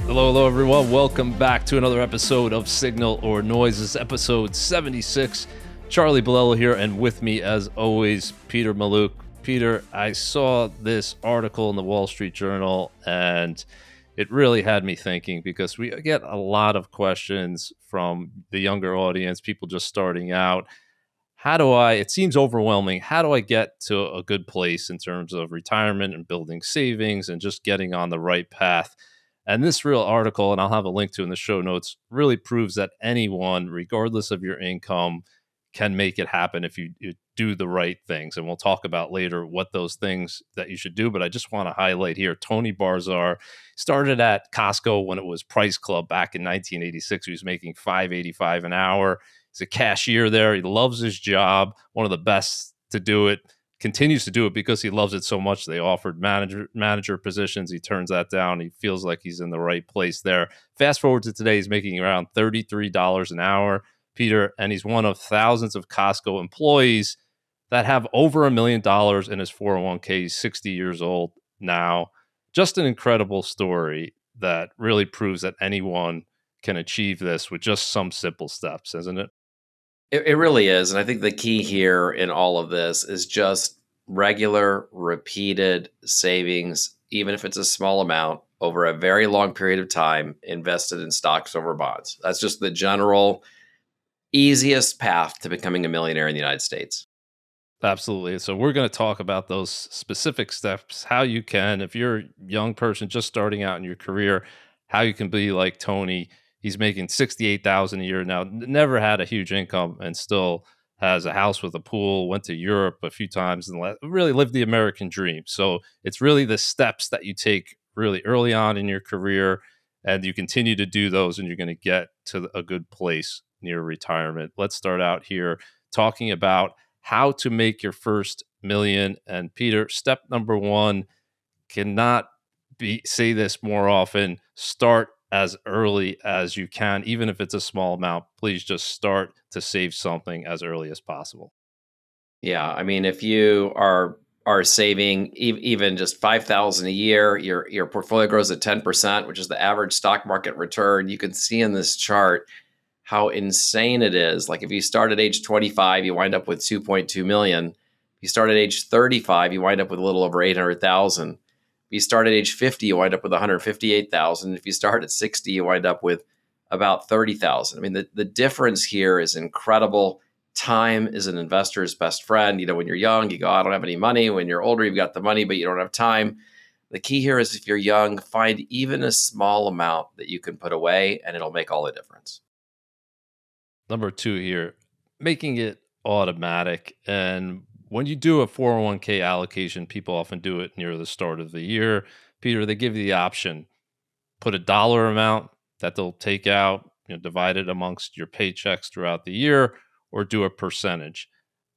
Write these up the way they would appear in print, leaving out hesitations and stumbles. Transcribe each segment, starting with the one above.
Hello, everyone. Welcome back to another episode of Signal or Noise. This is episode 76. Charlie Bilello here, and with me, as always, Peter Mallouk. Peter, I saw this article in the Wall Street Journal, and it really had me thinking because we get a lot of questions from the younger audience, people just starting out. It seems overwhelming. How do I get to a good place in terms of retirement and building savings and just getting on the right path? And this real article, and I'll have a link to in the show notes, really proves that anyone, regardless of your income, can make it happen if you do the right things. And we'll talk about later what those things that you should do. But I just want to highlight here, Tony Barzar started at Costco when it was Price Club back in 1986. He was making $5.85 an hour. He's a cashier there. He loves his job, one of the best to do it. Continues to do it because he loves it so much. They offered manager positions. He turns that down. He feels like he's in the right place there. Fast forward to today, he's making around $33 an hour, Peter, and he's one of thousands of Costco employees that have over $1 million in his 401k. He's 60 years old now. Just an incredible story that really proves that anyone can achieve this with just some simple steps, isn't it? It really is. And I think the key here in all of this is just regular, repeated savings, even if it's a small amount over a very long period of time, invested in stocks over bonds. That's just the general easiest path to becoming a millionaire in the United States. Absolutely. So we're going to talk about those specific steps, how you can, if you're a young person just starting out in your career, how you can be like Tony. He's making $68,000 a year now, never had a huge income and still has a house with a pool, went to Europe a few times and really lived the American dream. So it's really the steps that you take really early on in your career and you continue to do those and you're going to get to a good place near retirement. Let's start out here talking about how to make your first million. And Peter, step number one, cannot say this more often, start as early as you can, even if it's a small amount. Please just start to save something as early as possible. Yeah, I mean, if you are saving even just $5,000 a year, your portfolio grows at 10%, which is the average stock market return. You can see in this chart how insane it is. Like if you start at age 25, you wind up with 2.2 million. If you start at age 35, you wind up with a little over 800,000. If you start at age 50, you wind up with 158,000. If you start at 60, you wind up with about 30,000. I mean, the difference here is incredible. Time is an investor's best friend. You know, when you're young, you go, I don't have any money. When you're older, you've got the money, but you don't have time. The key here is if you're young, find even a small amount that you can put away, and it'll make all the difference. Number two here, making it automatic. And when you do a 401k allocation, people often do it near the start of the year. Peter, they give you the option, put a dollar amount that they'll take out, divide it amongst your paychecks throughout the year, or do a percentage.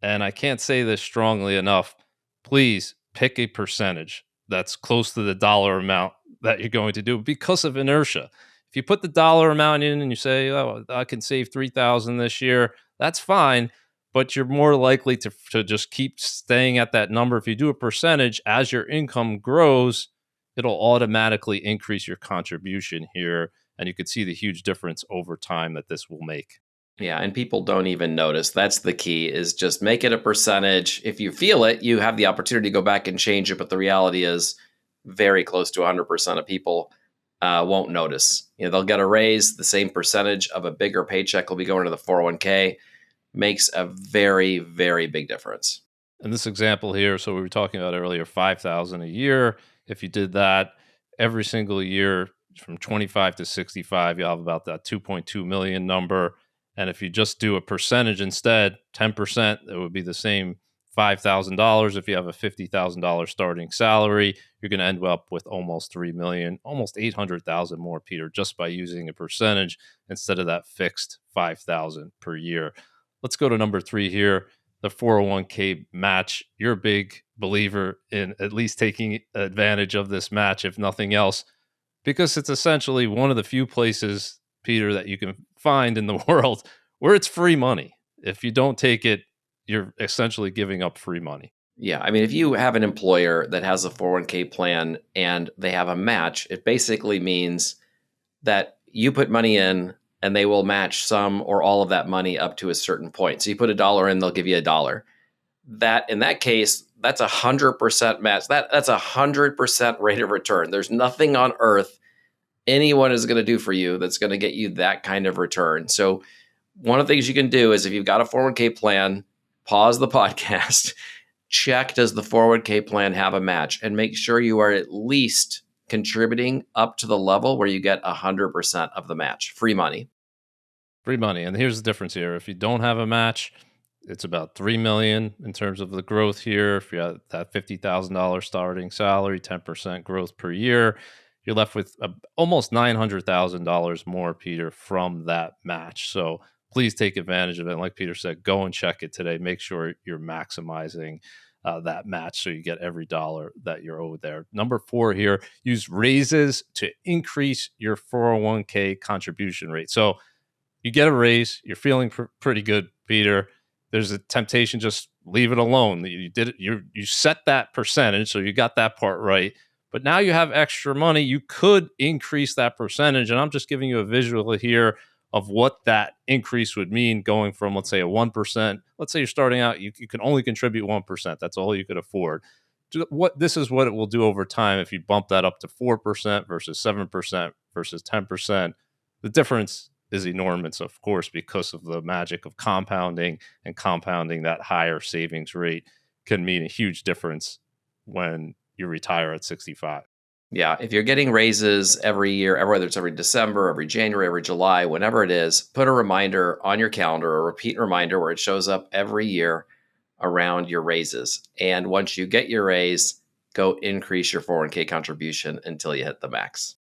And I can't say this strongly enough. Please pick a percentage that's close to the dollar amount that you're going to do because of inertia. If you put the dollar amount in and you say, oh, I can save $3,000 this year, that's fine, but you're more likely to just keep staying at that number. If you do a percentage, as your income grows, it'll automatically increase your contribution here. And you could see the huge difference over time that this will make. Yeah, and people don't even notice. That's the key, is just make it a percentage. If you feel it, you have the opportunity to go back and change it. But the reality is very close to 100% of people won't notice. They'll get a raise, the same percentage of a bigger paycheck will be going to the 401k. Makes a very, very big difference. In this example here, so we were talking about earlier, $5,000 a year. If you did that every single year from 25 to 65, you'll have about that 2.2 million number. And if you just do a percentage instead, 10%, it would be the same $5,000. If you have a $50,000 starting salary, you're going to end up with almost 3 million, almost 800,000 more, Peter, just by using a percentage instead of that fixed 5,000 per year. Let's go to number three here, the 401k match. You're a big believer in at least taking advantage of this match, if nothing else, because it's essentially one of the few places, Peter, that you can find in the world where it's free money. If you don't take it, you're essentially giving up free money. Yeah. I mean, if you have an employer that has a 401k plan and they have a match, it basically means that you put money in and they will match some or all of that money up to a certain point. So you put $1 in, they'll give you $1. That in that case, that's 100% match. That's 100% rate of return. There's nothing on earth anyone is going to do for you that's going to get you that kind of return. So one of the things you can do is if you've got a 401k plan, pause the podcast, check, does the 401k plan have a match, and make sure you are at least contributing up to the level where you get 100% of the match, free money. Free money. And here's the difference here. If you don't have a match, it's about 3 million in terms of the growth here. If you have that $50,000 starting salary, 10% growth per year, you're left with almost $900,000 more, Peter, from that match. So please take advantage of it. And like Peter said, go and check it today. Make sure you're maximizing that match so you get every dollar that you're owed there. Number 4 here, use raises to increase your 401k contribution rate. So you get a raise, you're feeling pretty good, Peter. There's a temptation, just leave it alone. You did it. You set that percentage, so you got that part right. But now you have extra money. You could increase that percentage, and I'm just giving you a visual here of what that increase would mean, going from, let's say, a 1%. Let's say you're starting out, you can only contribute 1%. That's all you could afford. This is what it will do over time if you bump that up to 4% versus 7% versus 10%. The difference is enormous, of course, because of the magic of compounding, and compounding that higher savings rate can mean a huge difference when you retire at 65. Yeah, if you're getting raises every year, whether it's every December, every January, every July, whenever it is, put a reminder on your calendar, a repeat reminder where it shows up every year around your raises. And once you get your raise, go increase your 401k contribution until you hit the max.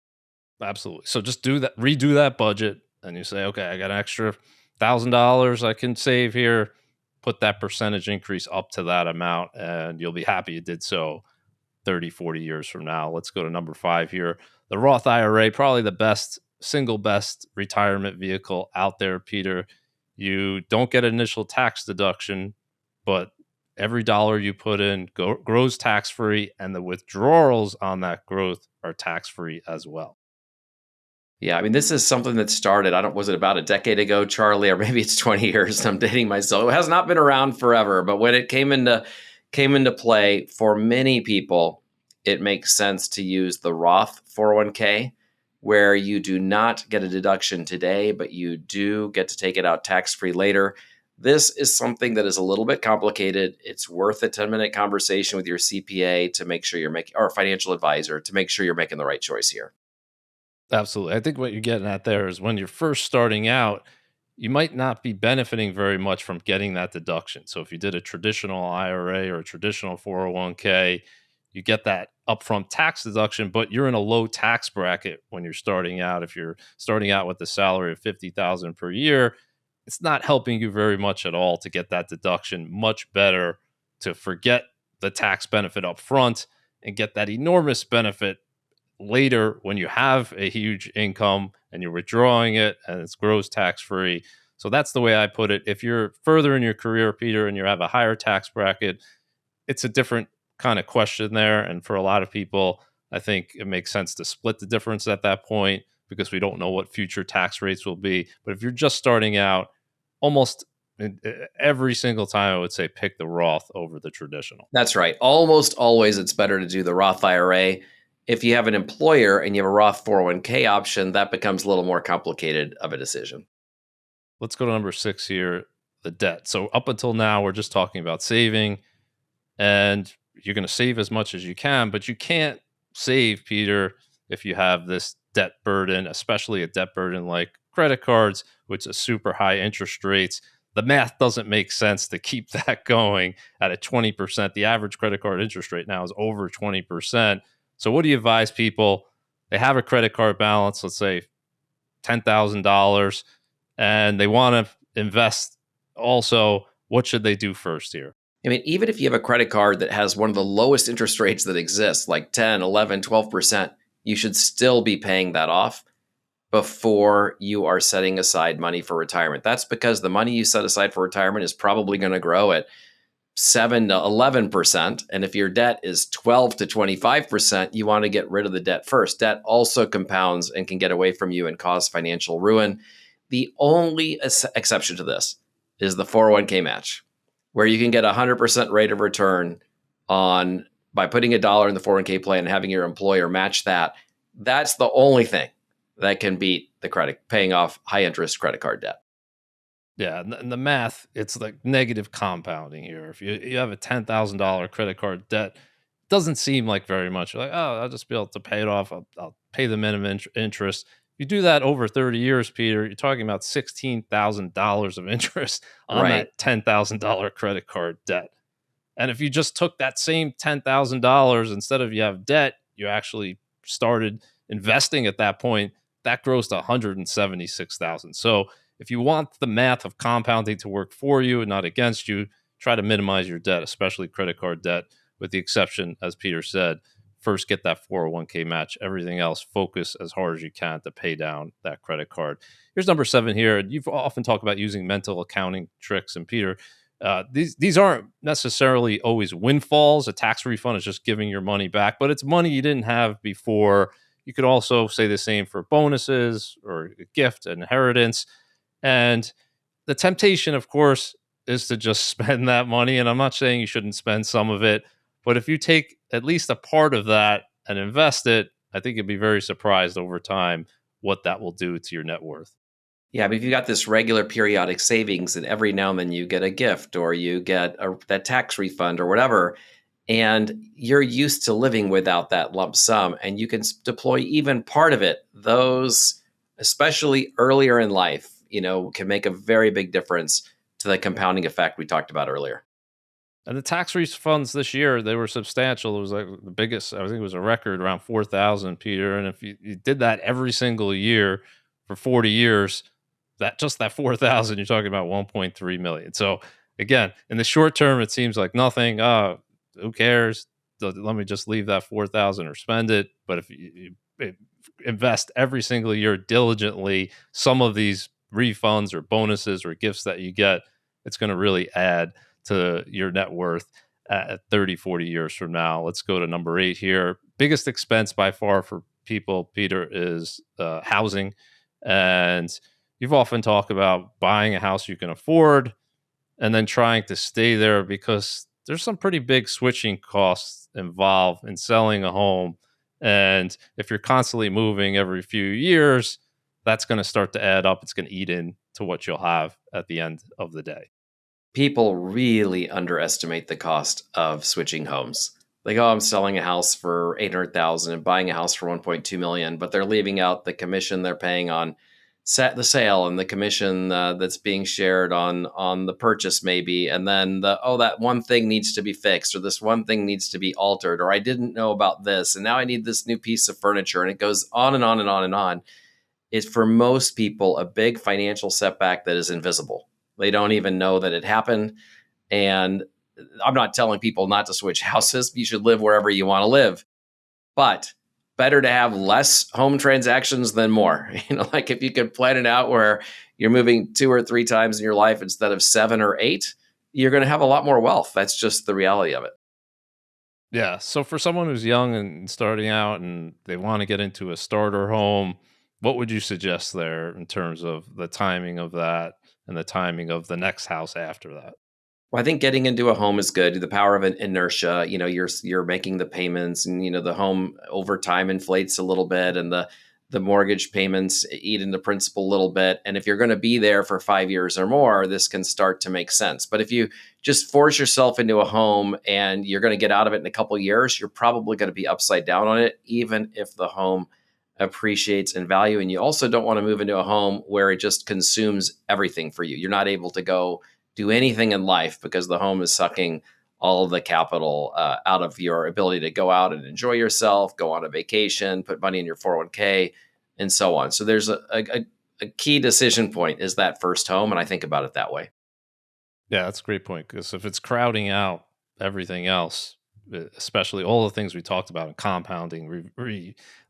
Absolutely. So just do that, redo that budget, and you say, okay, I got an extra $1,000 I can save here. Put that percentage increase up to that amount, and you'll be happy you did so 30, 40 years from now. Let's go to number 5 here. The Roth IRA, probably the single best retirement vehicle out there, Peter. You don't get an initial tax deduction, but every dollar you put in grows tax-free, and the withdrawals on that growth are tax-free as well. Yeah, I mean, this is something that started, was it about a decade ago, Charlie, or maybe it's 20 years. I'm dating myself. It has not been around forever, but when it came into play for many people, it makes sense to use the Roth 401k, where you do not get a deduction today, but you do get to take it out tax-free later. This is something that is a little bit complicated. It's worth a 10-minute conversation with your CPA to make sure you're making, or a financial advisor to make sure you're making the right choice here. Absolutely. I think what you're getting at there is when you're first starting out, you might not be benefiting very much from getting that deduction. So if you did a traditional IRA or a traditional 401k, you get that upfront tax deduction, but you're in a low tax bracket when you're starting out. If you're starting out with a salary of $50,000 per year, it's not helping you very much at all to get that deduction. Much better to forget the tax benefit up front and get that enormous benefit later when you have a huge income and you're withdrawing it and it's gross tax free. So that's the way I put it. If you're further in your career, Peter, and you have a higher tax bracket, it's a different kind of question there. And for a lot of people, I think it makes sense to split the difference at that point because we don't know what future tax rates will be. But if you're just starting out, almost every single time I would say pick the Roth over the traditional. That's right. Almost always it's better to do the Roth IRA. If you have an employer and you have a Roth 401k option, that becomes a little more complicated of a decision. Let's go to number 6 here, the debt. So up until now, we're just talking about saving, and you're going to save as much as you can, but you can't save, Peter, if you have this debt burden, especially a debt burden like credit cards, which is super high interest rates. The math doesn't make sense to keep that going at a 20%. The average credit card interest rate now is over 20%. So what do you advise people? They have a credit card balance, let's say $10,000, and they want to invest also. What should they do first here? I mean, even if you have a credit card that has one of the lowest interest rates that exists, like 10, 11, 12%, you should still be paying that off before you are setting aside money for retirement. That's because the money you set aside for retirement is probably going to grow at 7 to 11%. And if your debt is 12 to 25%, you want to get rid of the debt first. Debt also compounds and can get away from you and cause financial ruin. The only exception to this is the 401k match, where you can get a 100% rate of return on by putting $1 in the 401k plan and having your employer match that. That's the only thing that can beat the paying off high interest credit card debt. Yeah, and the math, it's like negative compounding here. If you have a $10,000 credit card debt, doesn't seem like very much. You're like, oh, I'll just be able to pay it off. I'll pay the minimum interest. If you do that over 30 years, Peter, you're talking about $16,000 of interest on Right. that $10,000 credit card debt. And if you just took that same $10,000, instead of you have debt, you actually started investing at that point, that grows to 176,000. So if you want the math of compounding to work for you and not against you, try to minimize your debt, especially credit card debt, with the exception, as Peter said, first get that 401k match. Everything else, focus as hard as you can to pay down that credit card. Here's number 7 here. You've often talked about using mental accounting tricks. And Peter, these aren't necessarily always windfalls. A tax refund is just giving your money back, but it's money you didn't have before. You could also say the same for bonuses or a gift, an inheritance. And the temptation, of course, is to just spend that money. And I'm not saying you shouldn't spend some of it, but if you take at least a part of that and invest it, I think you'd be very surprised over time what that will do to your net worth. Yeah, but if you got this regular periodic savings and every now and then you get a gift or you get that tax refund or whatever, and you're used to living without that lump sum and you can deploy even part of it, those, especially earlier in life, can make a very big difference to the compounding effect we talked about earlier. And the tax refunds this year, they were substantial. It was like the biggest, I think it was a record around 4,000, Peter. And if you did that every single year for 40 years, that 4,000, you're talking about 1.3 million. So again, in the short term, it seems like nothing. Who cares? Let me just leave that 4,000 or spend it. But if you invest every single year diligently, some of these refunds or bonuses or gifts that you get, it's going to really add to your net worth at 30, 40 years from now. Let's go to number 8 here. Biggest expense by far for people, Peter, is housing. And you've often talked about buying a house you can afford and then trying to stay there because there's some pretty big switching costs involved in selling a home. And if you're constantly moving every few years, that's going to start to add up. It's going to eat into what you'll have at the end of the day. People really underestimate the cost of switching homes. They go, I'm selling a house for 800,000 and buying a house for 1.2 million, but they're leaving out the commission they're paying on the sale and the commission that's being shared on the purchase maybe, and then that one thing needs to be fixed, or this one thing needs to be altered, or I didn't know about this and now I need this new piece of furniture, and it goes on and on and on and on. It's for most people a big financial setback that is invisible. They don't even know that it happened. And I'm not telling people not to switch houses. You should live wherever you want to live. But better to have less home transactions than more. Like if you could plan it out where you're moving 2 or 3 times in your life instead of 7 or 8, you're going to have a lot more wealth. That's just the reality of it. Yeah. So for someone who's young and starting out and they want to get into a starter home, what would you suggest there in terms of the timing of that and the timing of the next house after that? Well, I think getting into a home is good. The power of an inertia, you're making the payments, and the home over time inflates a little bit, and the mortgage payments eat into principal a little bit. And if you're going to be there for 5 years or more, this can start to make sense. But if you just force yourself into a home and you're going to get out of it in a couple of years, you're probably going to be upside down on it, even if the home appreciates in value. And you also don't want to move into a home where it just consumes everything for you. You're not able to go do anything in life because the home is sucking all of the capital out of your ability to go out and enjoy yourself, go on a vacation, put money in your 401k, and so on. So there's a key decision point is that first home, and I think about it that way. Yeah, that's a great point because if it's crowding out everything else, especially all the things we talked about in compounding,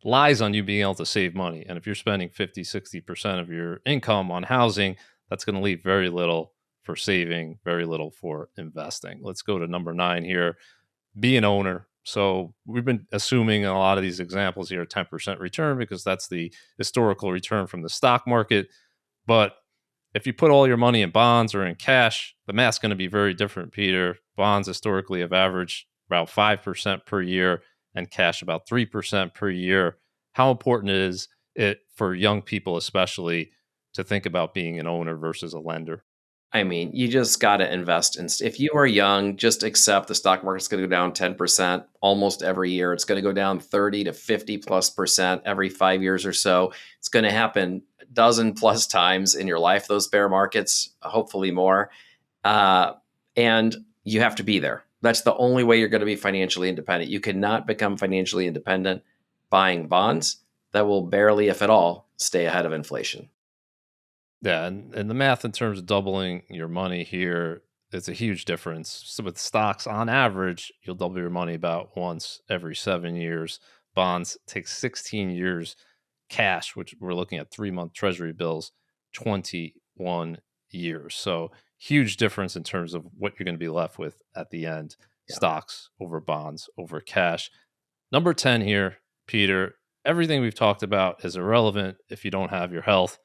relies on you being able to save money. And if you're spending 50, 60% of your income on housing, that's going to leave very little for saving, very little for investing. Let's go to number 9 here. Be an owner. So we've been assuming in a lot of these examples here 10% return because that's the historical return from the stock market. But if you put all your money in bonds or in cash, the math's going to be very different, Peter. Bonds historically have averaged about 5% per year and cash about 3% per year. How important is it for young people, especially, to think about being an owner versus a lender? I mean, you just got to invest in. If you are young, just accept the stock market's going to go down 10% almost every year. It's going to go down 30 to 50 plus percent every 5 years or so. It's going to happen a dozen plus times in your life, those bear markets, hopefully more. And you have to be there. That's the only way you're going to be financially independent. You cannot become financially independent buying bonds that will barely, if at all, stay ahead of inflation. Yeah, and the math in terms of doubling your money here, it's a huge difference. So with stocks, on average, you'll double your money about once every 7 years. Bonds take 16 years. Cash, which we're looking at 3-month treasury bills, 21 years. So huge difference in terms of what you're going to be left with at the end. Yeah. Stocks over bonds over cash. Number 10 here, Peter, everything we've talked about is irrelevant if you don't have your health.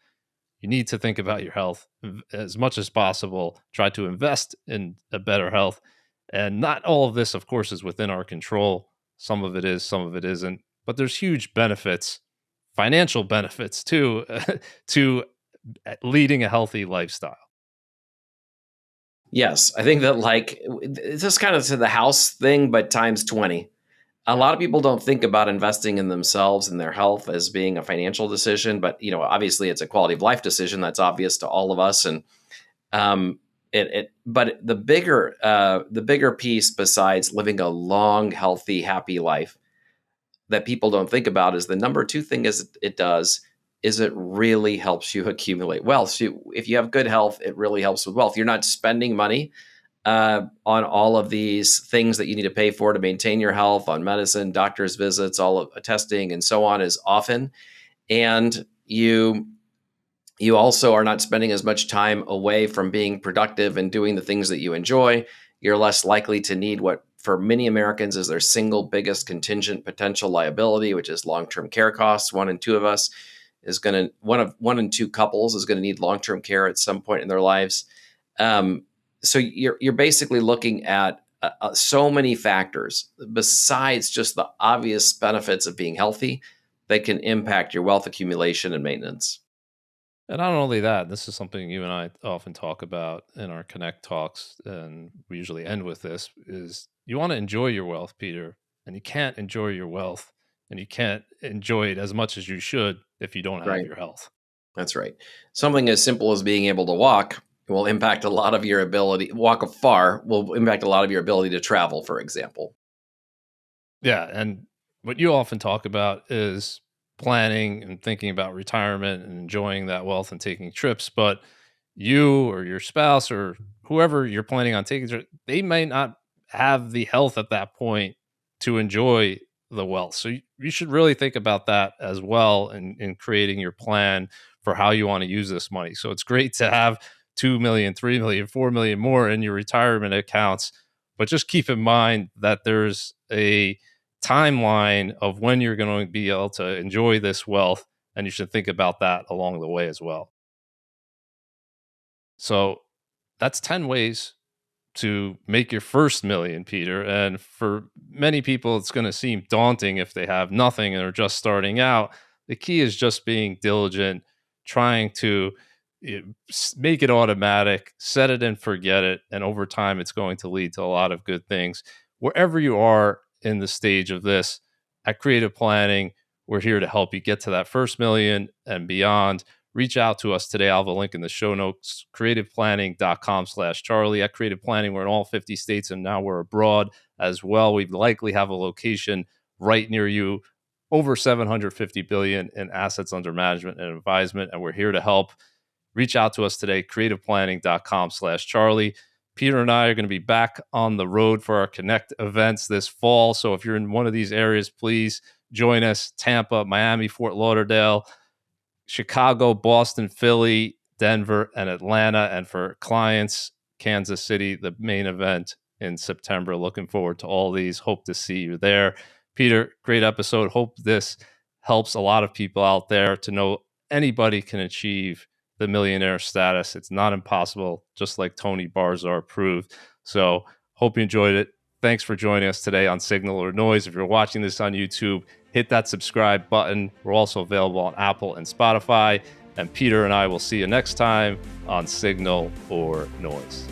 You need to think about your health as much as possible. Try to invest in a better health. And not all of this, of course, is within our control. Some of it is, some of it isn't. But there's huge benefits, financial benefits too, to leading a healthy lifestyle. Yes, I think that it's just kind of to the house thing, but times 20. A lot of people don't think about investing in themselves and their health as being a financial decision, but obviously it's a quality of life decision. That's obvious to all of us. And but the bigger piece, besides living a long, healthy, happy life, that people don't think about is the number two thing is it really helps you accumulate wealth. So if you have good health, it really helps with wealth. You're not spending money on all of these things that you need to pay for to maintain your health, on medicine, doctor's visits, all of testing, and so on as often. And you also are not spending as much time away from being productive and doing the things that you enjoy. You're less likely to need what for many Americans is their single biggest contingent potential liability, which is long-term care costs. One in two couples is going to need long-term care at some point in their lives. So you're basically looking at so many factors besides just the obvious benefits of being healthy that can impact your wealth accumulation and maintenance. And not only that, this is something you and I often talk about in our Connect talks, and we usually end with this, is you want to enjoy your wealth, Peter, and you can't enjoy your wealth and you can't enjoy it as much as you should if you don't have Right. your health. That's right. Something as simple as being able to walk will impact a lot of your ability. Walk far will impact a lot of your ability to travel, for example. Yeah, and what you often talk about is planning and thinking about retirement and enjoying that wealth and taking trips, but you or your spouse or whoever you're planning on taking they may not have the health at that point to enjoy the wealth. So you should really think about that as well in creating your plan for how you want to use this money. So it's great to have 2 million, 3 million, 4 million more in your retirement accounts, but just keep in mind that there's a timeline of when you're going to be able to enjoy this wealth, and you should think about that along the way as well. So that's 10 ways to make your first million, Peter. And for many people, it's going to seem daunting if they have nothing and are just starting out. The key is just being diligent, trying to make it automatic, set it and forget it. And over time, it's going to lead to a lot of good things. Wherever you are in the stage of this, at Creative Planning, we're here to help you get to that first million and beyond. Reach out to us today. I'll have a link in the show notes, creativeplanning.com/Charlie. At Creative Planning, we're in all 50 states, and now we're abroad as well. We likely have a location right near you, over 750 billion in assets under management and advisement, and we're here to help. Reach out to us today, creativeplanning.com/Charlie. Peter and I are going to be back on the road for our Connect events this fall. So if you're in one of these areas, please join us. Tampa, Miami, Fort Lauderdale, Chicago, Boston, Philly. Denver and Atlanta, and for clients, Kansas City, the main event in September. Looking forward to all these. Hope to see you there. Peter, great episode. Hope this helps a lot of people out there to know anybody can achieve the millionaire status. It's not impossible, just like Tony Barzar proved. So hope you enjoyed it. Thanks for joining us today on Signal or Noise. If you're watching this on YouTube, hit that subscribe button. We're also available on Apple and Spotify. And Peter and I will see you next time on Signal or Noise.